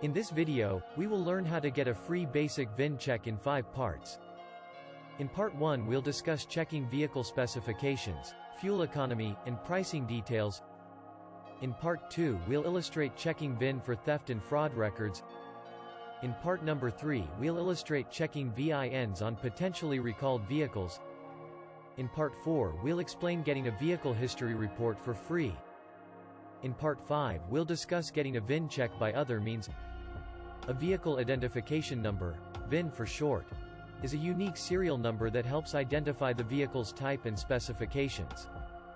In this video, we will learn how to get a free basic VIN check in 5 parts. In part 1 we'll discuss checking vehicle specifications, fuel economy, and pricing details. In part 2 we'll illustrate checking VIN for theft and fraud records. In part number 3 we'll illustrate checking VINs on potentially recalled vehicles. In part 4 we'll explain getting a vehicle history report for free. In part 5 we'll discuss getting a VIN check by other means. A vehicle identification number, VIN for short, is a unique serial number that helps identify the vehicle's type and specifications.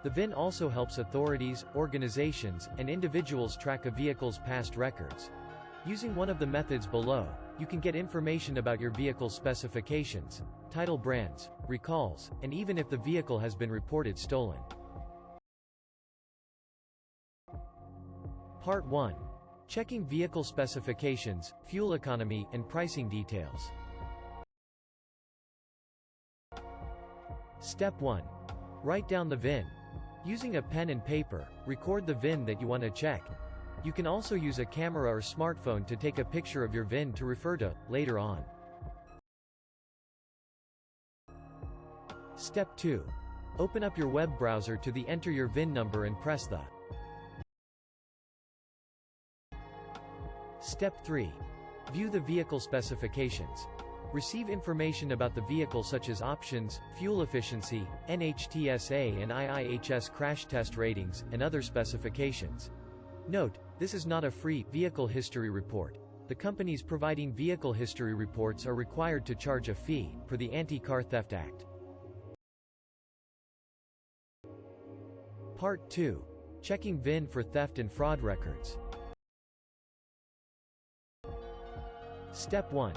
The VIN also helps authorities, organizations, and individuals track a vehicle's past records. Using one of the methods below, you can get information about your vehicle's specifications, title brands, recalls, and even if the vehicle has been reported stolen. Part 1. Checking vehicle specifications, fuel economy, and pricing details. Step 1. Write down the VIN. Using a pen and paper, record the VIN that you want to check. You can also use a camera or smartphone to take a picture of your VIN to refer to later on. Step 2. Open up your web browser to enter your VIN number and press the. Step 3. View the vehicle specifications. Receive information about the vehicle such as options, fuel efficiency, NHTSA and IIHS crash test ratings, and other specifications. Note, this is not a free vehicle history report. The companies providing vehicle history reports are required to charge a fee per the Anti-Car Theft Act. Part 2. Checking VIN for theft and fraud records. Step 1.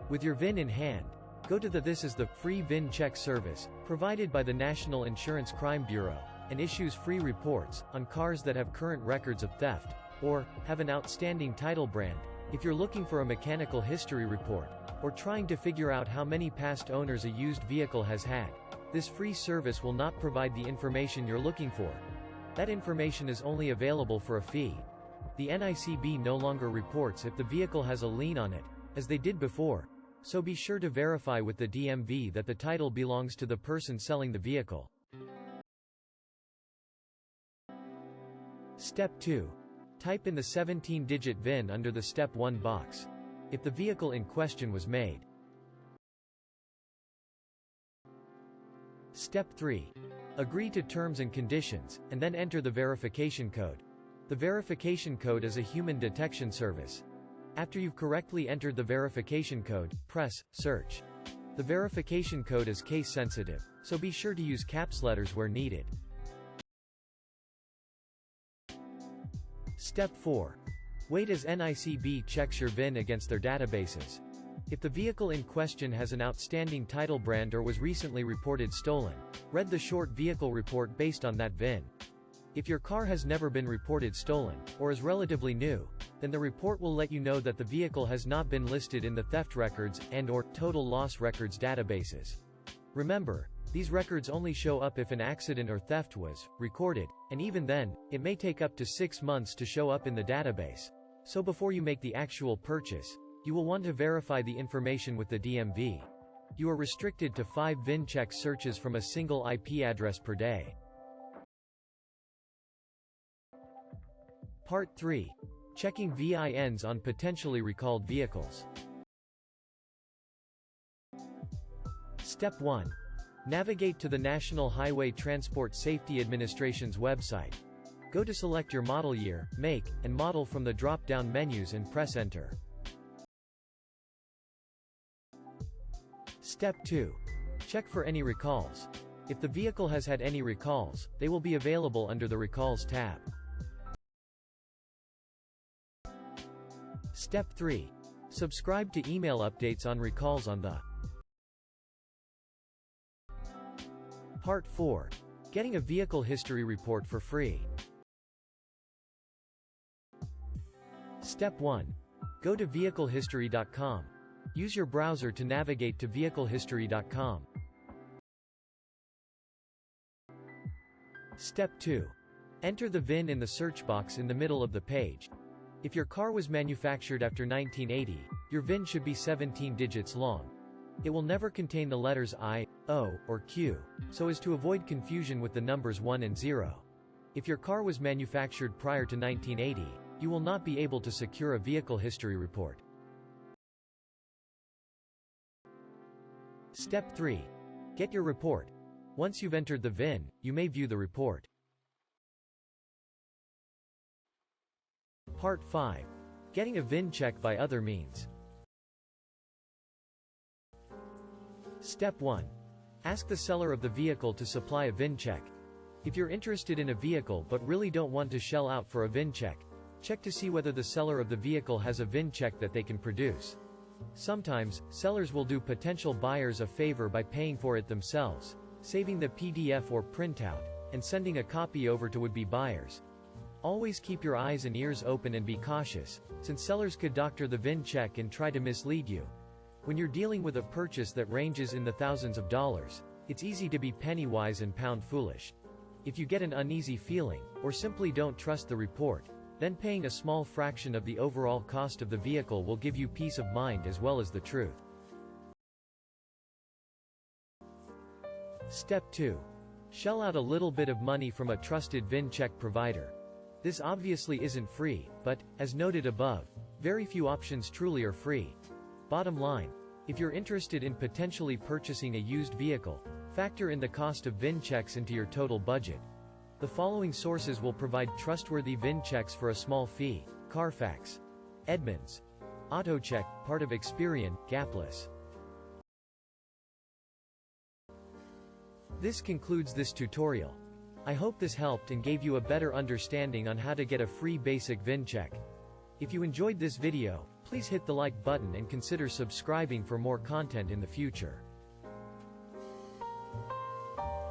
With your VIN in hand, go to This is the free VIN check service, provided by the National Insurance Crime Bureau, and issues free reports on cars that have current records of theft, or have an outstanding title brand. If you're looking for a mechanical history report, or trying to figure out how many past owners a used vehicle has had, this free service will not provide the information you're looking for. That information is only available for a fee. The NICB no longer reports if the vehicle has a lien on it, as they did before, so be sure to verify with the DMV that the title belongs to the person selling the vehicle. Step 2. Type in the 17-digit VIN under the Step 1 box, if the vehicle in question was made. Step 3. Agree to terms and conditions, and then enter the verification code. The verification code is a human detection service. After you've correctly entered the verification code, press Search. The verification code is case sensitive, so be sure to use caps letters where needed. Step 4. Wait as NICB checks your VIN against their databases. If the vehicle in question has an outstanding title brand or was recently reported stolen, read the short vehicle report based on that VIN. If your car has never been reported stolen, or is relatively new, then the report will let you know that the vehicle has not been listed in the theft records and/or total loss records databases. Remember, these records only show up if an accident or theft was recorded, and even then, it may take up to 6 months to show up in the database. So before you make the actual purchase, you will want to verify the information with the DMV. You are restricted to 5 VIN check searches from a single IP address per day. Part 3. Checking VINs on potentially recalled vehicles. Step 1. Navigate to the National Highway Transport Safety Administration's website. Go to select your model year, make, and model from the drop-down menus and press Enter. Step 2. Check for any recalls. If the vehicle has had any recalls, they will be available under the Recalls tab. Step 3. Subscribe to email updates on recalls on the. Part 4. Getting a vehicle history report for free. Step 1. Go to vehiclehistory.com. Use your browser to navigate to vehiclehistory.com. Step 2. Enter the VIN in the search box in the middle of the page. If your car was manufactured after 1980, your VIN should be 17 digits long. It will never contain the letters I, O, or Q, so as to avoid confusion with the numbers 1 and 0. If your car was manufactured prior to 1980, you will not be able to secure a vehicle history report. Step 3. Get your report. Once you've entered the VIN, you may view the report. Part 5. Getting a VIN check by other means. Step 1. Ask the seller of the vehicle to supply a VIN check. If you're interested in a vehicle but really don't want to shell out for a VIN check, check to see whether the seller of the vehicle has a VIN check that they can produce. Sometimes, sellers will do potential buyers a favor by paying for it themselves, saving the PDF or printout, and sending a copy over to would-be buyers. Always keep your eyes and ears open and be cautious, since sellers could doctor the VIN check and try to mislead you. When you're dealing with a purchase that ranges in the thousands of dollars, it's easy to be penny-wise and pound-foolish. If you get an uneasy feeling, or simply don't trust the report, then paying a small fraction of the overall cost of the vehicle will give you peace of mind as well as the truth. Step 2. Shell out a little bit of money from a trusted VIN check provider. This obviously isn't free, but, as noted above, very few options truly are free. Bottom line, if you're interested in potentially purchasing a used vehicle, factor in the cost of VIN checks into your total budget. The following sources will provide trustworthy VIN checks for a small fee: Carfax, Edmunds, AutoCheck, part of Experian, Gapless. This concludes this tutorial. I hope this helped and gave you a better understanding on how to get a free basic VIN check. If you enjoyed this video, please hit the like button and consider subscribing for more content in the future.